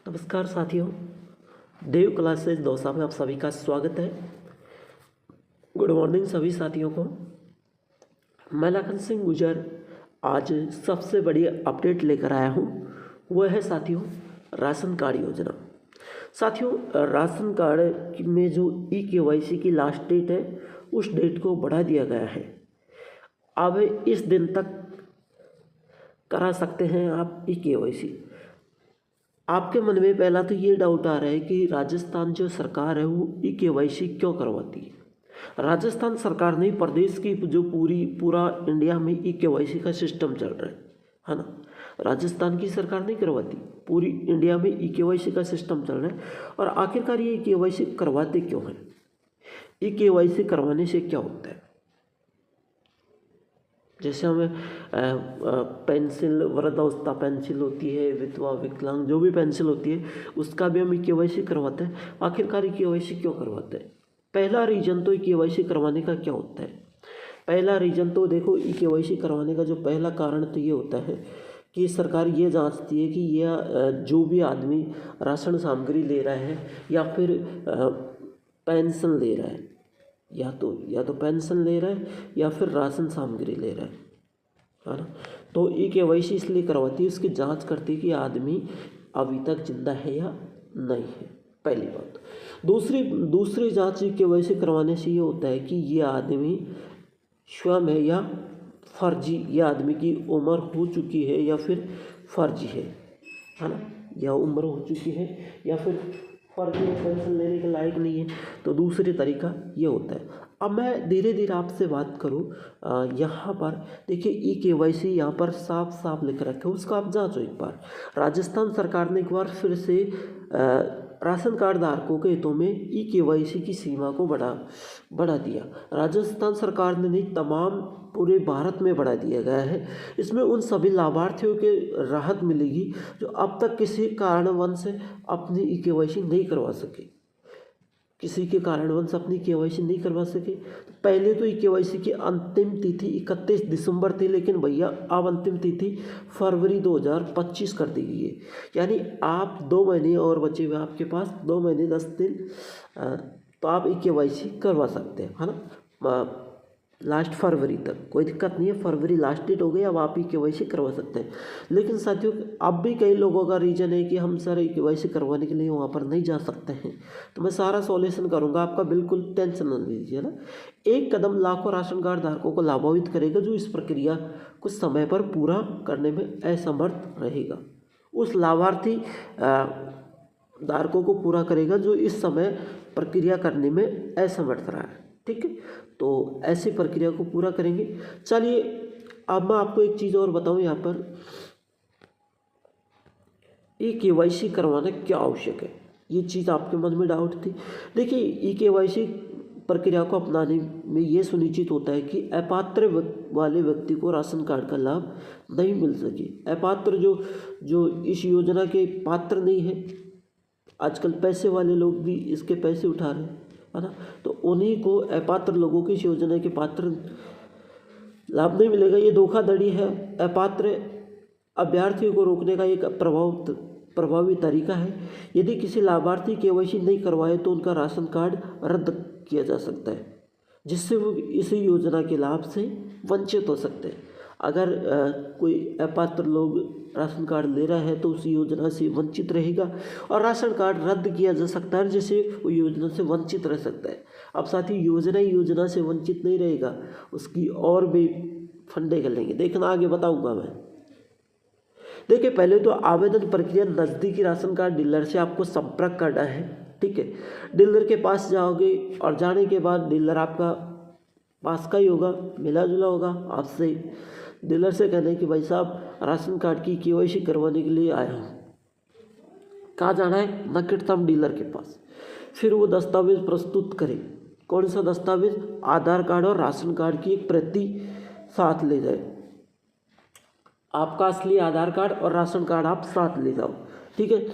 नमस्कार साथियों, देव क्लासेज दौसा में आप सभी का स्वागत है। गुड मॉर्निंग सभी साथियों को। मैं लखन सिंह गुजर आज सबसे बड़ी अपडेट लेकर आया हूँ। वह है साथियों राशन कार्ड योजना। साथियों, राशन कार्ड में जो ई-केवाईसी की लास्ट डेट है उस डेट को बढ़ा दिया गया है। अब इस दिन तक करा सकते हैं आप ई-केवाईसी। आपके मन में पहला तो ये डाउट आ रहा है कि राजस्थान जो सरकार है वो ई-केवाईसी क्यों करवाती है। राजस्थान सरकार नहीं, प्रदेश की जो पूरा इंडिया में ई-केवाईसी का सिस्टम चल रहा है ना। राजस्थान की सरकार नहीं करवाती, पूरी इंडिया में ई-केवाईसी का सिस्टम चल रहा है। और आखिरकार ये ई-केवाईसी करवाते क्यों हैं, ई-केवाईसी करवाने से क्या होता है। जैसे हमें पेंसिल, वृद्धावस्था पेंसिल होती है, विधवा विकलांग जो भी पेंसिल होती है उसका भी हम ई-केवाईसी करवाते हैं। आखिरकार ई-केवाईसी क्यों करवाते हैं। पहला रीज़न तो ई-केवाईसी करवाने का क्या होता है। पहला रीज़न तो देखो, ई-केवाईसी करवाने का जो पहला कारण तो ये होता है कि सरकार ये जांचती है कि यह जो भी आदमी राशन सामग्री ले रहा है या फिर पेंशन ले रहा है, या तो पेंशन ले रहा है या फिर राशन सामग्री ले रहा है ना। तो ई-केवाईसी इसलिए करवाती है, उसकी जांच करती है कि आदमी अभी तक जिंदा है या नहीं है, पहली बात। दूसरी जांच ई-केवाईसी करवाने से ये होता है कि ये आदमी स्वयं है या फर्जी, ये आदमी की उम्र हो चुकी है या फिर फर्जी है ना, या उम्र हो चुकी है या फिर फर्जी पेंशन लेने के लायक नहीं है। तो दूसरी तरीका ये होता है। अब मैं धीरे धीरे आपसे बात करूँ, यहाँ पर देखिए ई-केवाईसी यहाँ पर साफ साफ लिख रखा है, उसका आप जांचो एक बार। राजस्थान सरकार ने एक बार फिर से राशन कार्ड धारकों के हितों में ई-केवाईसी की सीमा को बढ़ा दिया। राजस्थान सरकार ने नहीं, तमाम पूरे भारत में बढ़ा दिया गया है। इसमें उन सभी लाभार्थियों के राहत मिलेगी जो अब तक किसी कारणवश अपनी ई-केवाईसी नहीं करवा सके, नहीं करवा सके। तो पहले तो ई-केवाईसी की अंतिम तिथि 31 दिसंबर थी, लेकिन भैया अब अंतिम तिथि फरवरी 2025 कर दी गई है। यानी आप 2 महीने और बचे हुए आपके पास, 2 महीने 10 दिन, तो आप ई-केवाईसी करवा सकते हैं, है ना। लास्ट फरवरी तक कोई दिक्कत नहीं है, फरवरी लास्ट डेट हो गई, अब आप ई-केवाईसी करवा सकते हैं। लेकिन साथियों, अब भी कई लोगों का रीज़न है कि हम सर ई-केवाईसी करवाने के लिए वहाँ पर नहीं जा सकते हैं। तो मैं सारा सॉल्यूशन करूँगा, आपका बिल्कुल टेंशन न लीजिए ना। एक कदम लाखों राशन कार्ड धारकों को लाभान्वित करेगा जो इस प्रक्रिया को समय पर पूरा करने में असमर्थ रहेगा। उस लाभार्थी धारकों को पूरा करेगा जो इस समय प्रक्रिया करने में असमर्थ रहा है, ठीक है। तो ऐसी प्रक्रिया को पूरा करेंगे। चलिए अब मैं आपको एक चीज़ और बताऊं, यहाँ पर ई-केवाईसी करवाना क्या आवश्यक है, ये चीज़ आपके मन में डाउट थी। देखिए, ई-केवाईसी प्रक्रिया को अपनाने में ये सुनिश्चित होता है कि अपात्र वाले व्यक्ति को राशन कार्ड का लाभ नहीं मिल सके। अपात्र जो इस योजना के पात्र नहीं है, आजकल पैसे वाले लोग भी इसके पैसे उठा रहे हैं, है ना। तो उन्हीं को, अपात्र लोगों की इस योजना के पात्र लाभ नहीं मिलेगा। ये धोखाधड़ी है। अपात्र अभ्यर्थियों को रोकने का एक प्रभावी तरीका है। यदि किसी लाभार्थी केवाईसी नहीं करवाए तो उनका राशन कार्ड रद्द किया जा सकता है, जिससे वो इसी योजना के लाभ से वंचित हो सकते हैं। अगर कोई अपात्र लोग राशन कार्ड ले रहा है तो उस योजना से वंचित रहेगा और राशन कार्ड रद्द किया जा सकता है, जिससे वो योजना से वंचित रह सकता है। अब साथ ही योजना से वंचित नहीं रहेगा, उसकी और भी फंडे कर लेंगे, देखना आगे बताऊंगा मैं। देखिए, पहले तो आवेदन प्रक्रिया, नज़दीकी राशन कार्ड डीलर से आपको संपर्क करना है, ठीक है। डीलर के पास जाओगे और जाने के बाद डीलर आपका पास का ही होगा, मिला जुला होगा आपसे। डीलर से कहना है कि भाई साहब, राशन कार्ड की केवाईसी करवाने के लिए आया हूँ। कहाँ जाना है, निकटतम डीलर के पास। फिर वो दस्तावेज प्रस्तुत करें। कौन सा दस्तावेज, आधार कार्ड और राशन कार्ड की एक प्रति साथ ले जाए। आपका असली आधार कार्ड और राशन कार्ड आप साथ ले जाओ, ठीक है।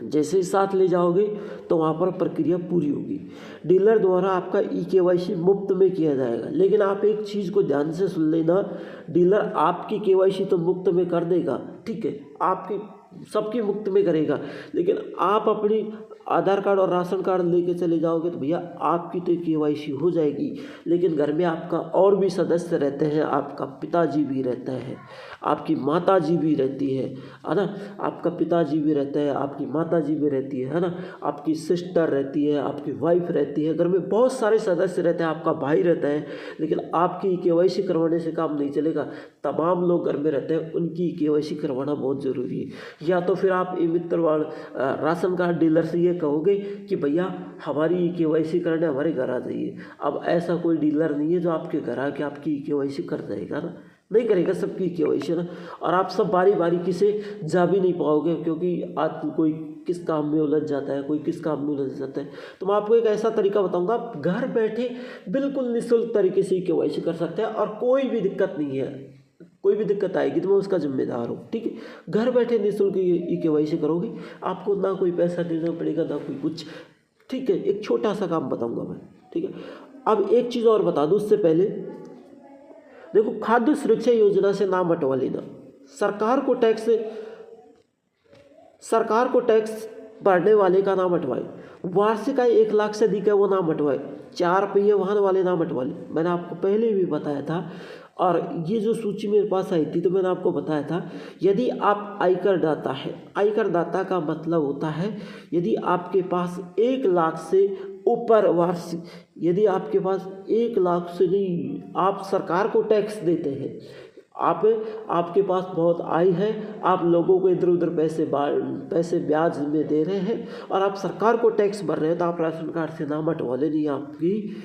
जैसे ही साथ ले जाओगे तो वहाँ पर प्रक्रिया पूरी होगी। डीलर द्वारा आपका ई-केवाईसी मुफ्त में किया जाएगा। लेकिन आप एक चीज़ को ध्यान से सुन लेना, डीलर आपकी केवाईसी तो मुफ्त में कर देगा, ठीक है, आपकी सबकी मुफ्त में करेगा। लेकिन आप अपनी आधार कार्ड और राशन कार्ड लेके चले जाओगे तो भैया आपकी तो केवाईसी हो जाएगी, लेकिन घर में आपका और भी सदस्य रहते हैं, आपका पिताजी भी रहता है, आपकी माताजी भी रहती है ना, आपका पिताजी भी रहता है, आपकी माताजी भी रहती है ना, आपकी सिस्टर रहती है, आपकी वाइफ रहती है, घर में बहुत सारे सदस्य रहते हैं, आपका भाई रहता है। लेकिन आपकी केवाईसी करवाने से काम नहीं चलेगा। तमाम लोग घर में रहते हैं, उनकी केवाईसी करवाना बहुत ज़रूरी है। या तो फिर आप ई मित्रवाल राशन कार्ड डीलर से ये कहोगे कि भैया हमारी केवाईसी करने हमारे घर आ जाइए। अब ऐसा कोई डीलर नहीं है जो आपके घर आके आपकी केवाईसी कर जाएगा ना, नहीं करेगा सबकी केवाईसी ना। और आप सब बारी बारी किसे जा भी नहीं पाओगे, क्योंकि आज कोई किस काम में उलझ जाता है, कोई किस काम में उलझ जाता है। तो मैं आपको एक ऐसा तरीका बताऊंगा, आप घर बैठे बिल्कुल निःशुल्क तरीके से केवाईसी कर सकते हैं और कोई भी दिक्कत नहीं है। कोई भी दिक्कत आएगी तो मैं उसका जिम्मेदार हूँ, ठीक है। घर बैठे निःशुल्क ई केवाईसी करोगे, आपको ना कोई पैसा देना पड़ेगा ना कोई कुछ, ठीक है। एक छोटा सा काम बताऊंगा मैं, ठीक है। अब एक चीज़ और बता दूँ उससे पहले, देखो खाद्य सुरक्षा योजना से नाम हटवा लेना। सरकार को टैक्स भरने वाले का नाम हटवाए, वार्षिक आय 1 लाख से अधिक है वो नाम हटवाए, 4 पहिए वाहन वाले नाम हटवा ले। मैंने आपको पहले भी बताया था, और ये जो सूची मेरे पास आई थी तो मैंने आपको बताया था, यदि आप आयकर दाता है, आयकर दाता का मतलब होता है यदि आपके पास 1 लाख से ऊपर वार्षिक, यदि आपके पास 1 लाख से नहीं, आप सरकार को टैक्स देते हैं, आपके पास बहुत आय है, आप लोगों को इधर उधर पैसे ब्याज में दे रहे हैं और आप सरकार को टैक्स भर रहे हैं, तो आप राशन कार्ड से नाम हटवा लेनी आपकी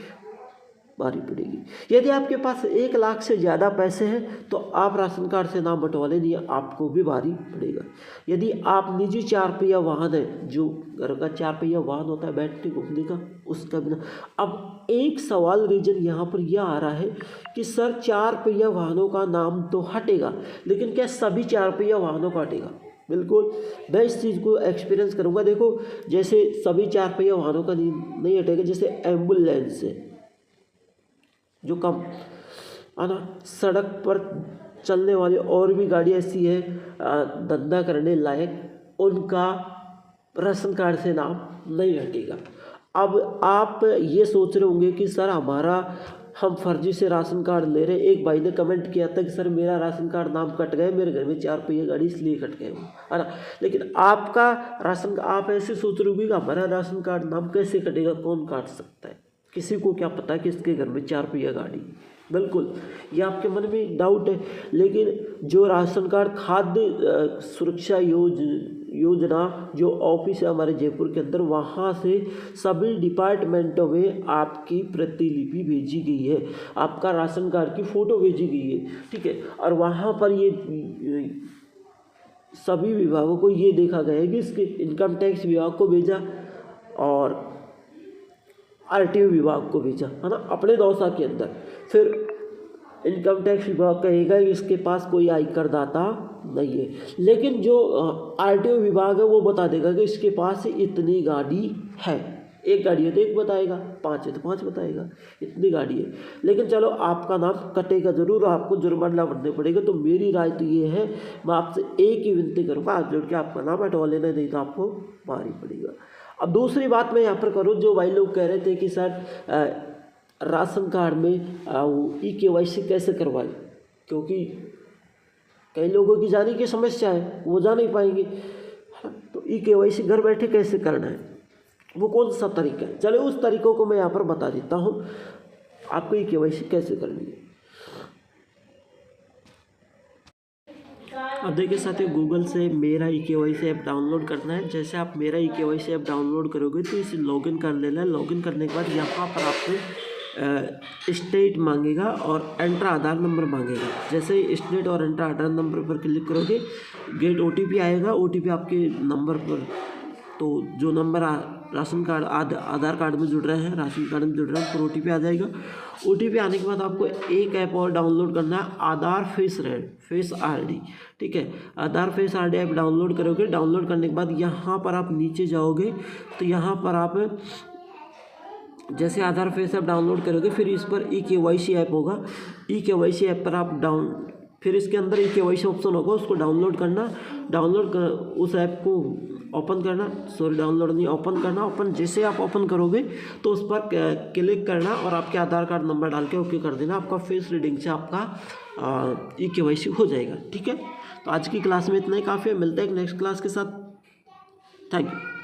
बारी पड़ेगी। यदि आपके पास 1 लाख से ज़्यादा पैसे हैं तो आप राशन कार्ड से नाम हटवा लेनी, आपको भी भारी पड़ेगा। यदि आप निजी 4 पहिया वाहन है, जो घर का 4 पहिया वाहन होता है बैठने घूमने का, उसका बिना। अब एक सवाल रीजन यहाँ पर यह आ रहा है कि सर 4 पहिया वाहनों का नाम तो हटेगा, लेकिन क्या सभी 4 पहिया वाहनों का हटेगा? बिल्कुल, मैं इस चीज़ को एक्सपीरियंस करूँगा। देखो जैसे सभी 4 पहिया वाहनों का नहीं हटेगा, जैसे एम्बुलेंस है जो कम है ना, सड़क पर चलने वाली और भी गाड़ी ऐसी है धंधा करने लायक, उनका राशन कार्ड से नाम नहीं हटेगा। अब आप ये सोच रहे होंगे कि सर हम फर्जी से राशन कार्ड ले रहे। एक भाई ने कमेंट किया था कि सर मेरा राशन कार्ड नाम कट गए, मेरे घर में 4 पहिया गाड़ी इसलिए कट गए, है ना। लेकिन आपका राशन, आप ऐसे सोच रहे होंगे कि हमारा राशन कार्ड नाम कैसे कटेगा, कौन काट सकता है? किसी को क्या पता कि इसके घर में 4 पहिया गाड़ी। बिल्कुल, ये आपके मन में डाउट है। लेकिन जो राशन कार्ड खाद्य सुरक्षा योजना जो ऑफिस है हमारे जयपुर के अंदर, वहाँ से सभी डिपार्टमेंटों में आपकी प्रतिलिपि भेजी गई है, आपका राशन कार्ड की फ़ोटो भेजी गई है, ठीक है। और वहाँ पर ये सभी विभागों को ये देखा गया है कि इसके इनकम टैक्स विभाग को भेजा और आरटीओ विभाग को भेजा, है ना, अपने दौसा के अंदर। फिर इनकम टैक्स विभाग कहेगा इसके पास कोई आयकर दाता नहीं है, लेकिन जो आरटीओ विभाग है वो बता देगा कि इसके पास इतनी गाड़ी है। 1 गाड़ी है तो 1 बताएगा, 5 है तो 5 बताएगा, इतनी गाड़ी है। लेकिन चलो आपका नाम कटेगा ज़रूर, आपको जुर्माना भरने पड़ेगा। तो मेरी राय तो ये है, मैं आपसे एक ही विनती करूँगा, हाथ जोड़ के आपका नाम हटवा लेना, नहीं तो आपको भारी पड़ेगा। अब दूसरी बात मैं यहाँ पर करूँ, जो भाई लोग कह रहे थे कि सर राशन कार्ड में ई केवाईसी कैसे करवाएं, क्योंकि कई लोगों की जाने की समस्या है, वो जा नहीं पाएंगे। तो ई केवाईसी घर बैठे कैसे करना है, वो कौन सा तरीका है? चलो उस तरीकों को मैं यहाँ पर बता देता हूँ, आपको ई केवाईसी कैसे करनी है। अब देखिए साथियों, गूगल से मेरा ई केवाईसी ऐप डाउनलोड करना है। जैसे आप मेरा ई केवाईसी ऐप डाउनलोड करोगे तो इसे लॉगिन कर लेना है। लॉगिन करने के बाद यहाँ पर आपसे स्टेट मांगेगा और एंटर आधार नंबर मांगेगा। जैसे ही स्टेट और एंटर आधार नंबर पर क्लिक करोगे, गेट OTP आएगा। OTP आपके नंबर पर, तो जो नंबर राशन कार्ड आधार कार्ड में जुड़ रहे हैं, राशन कार्ड में जुड़ रहे हैं, पर OTP आ जाएगा। OTP आने के बाद आपको एक ऐप और डाउनलोड करना है, आधार फेस ID, ठीक है। आधार फेस ID ऐप डाउनलोड करोगे। डाउनलोड करने के बाद यहाँ पर आप नीचे जाओगे तो यहाँ पर आप जैसे आधार फेस ऐप डाउनलोड करोगे, फिर इस पर ई केवाईसी ऐप होगा। ई केवाईसी ऐप पर आप फिर इसके अंदर ई KYC ऑप्शन होगा, उसको डाउनलोड करना, उस ऐप को ओपन करना, डाउनलोड नहीं, ओपन करना। ओपन जैसे आप ओपन करोगे तो उस पर क्लिक करना और आपके आधार कार्ड नंबर डाल के ओके कर देना। आपका फेस रीडिंग से आपका ई KYC हो जाएगा। ठीक है, तो आज की क्लास में इतना ही काफ़ी है। मिलते हैं एक नेक्स्ट क्लास के साथ। Thank you.